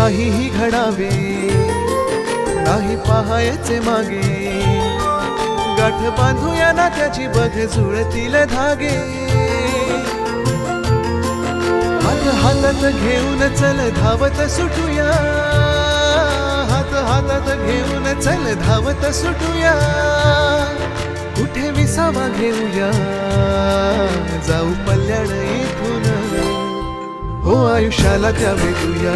काहीही घडावे नाही पाहायचे मागे, गाठ बांधूया ना त्याची बघ जुळतील धागे. हात हातात घेऊन चल धावत सुटूया, हात हातात घेऊन चल धावत सुटूया. कुठे विसावा घेऊया जाऊ पल्ल्याड इथून, हो आयुष्याला त्या भेटूया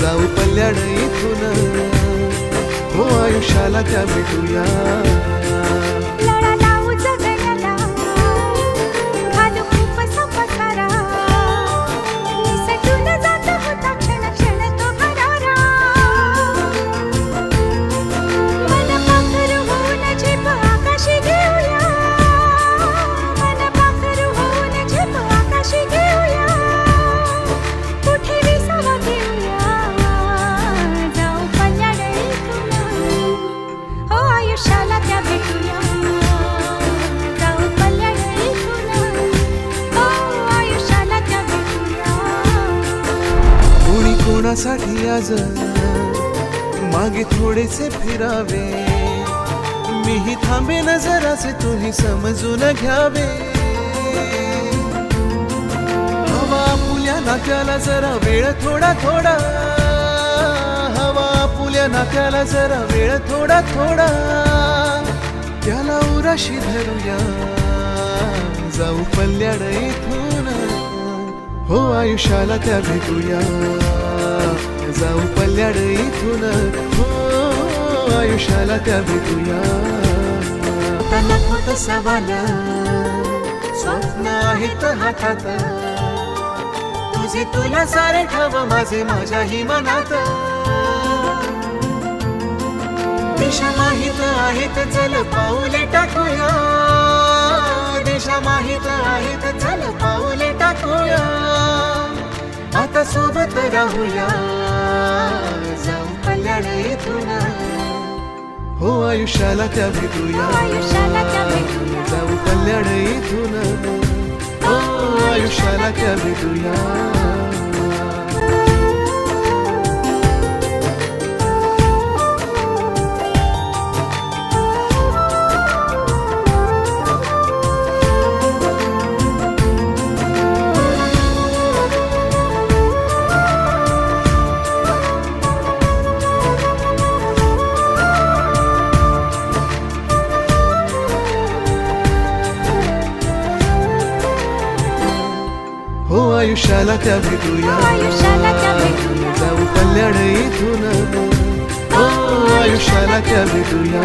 जाऊ पल्ल्याड इथून, हो आयुष्याला त्या भेटूया. कोणासाठी आज मागे थोडेसे फिरावे, मीही थांबे नजराचे तुम्ही समजून घ्यावे. हवा आपुल्या नात्याला जरा वेळ थोडा थोडा, हवा आपुल्या नात्याला जरा वेळ थोडा थोडा. त्याला उराशी धरूया जाऊ पल्ल्याड इथून, हो आयुष्याला त्या भेटूया जाऊ पल्ल्याड इथून, हो आयुष्याला त्या भेटूया. तलक होत सवाल स्वप्न आहेत हातात, तुझे तुला सारे ठाव माझे माझ्याही मनात. दिशा माहित आहेत चल पाऊले टाकूया, दिशा माहित आहेत चल पाऊले टाकूया. आता सोबत राहूया जाऊ पल्ल्याड इथून, हो आयुष्याला त्या भेटूया जाऊ पल्ल्याड इथून, हो आयुष्याला त्या भेटूया. हो आयुष्याला त्या भेटूया जाऊ पल्ल्याड इथून, हो आयुष्याला त्या भेटूया.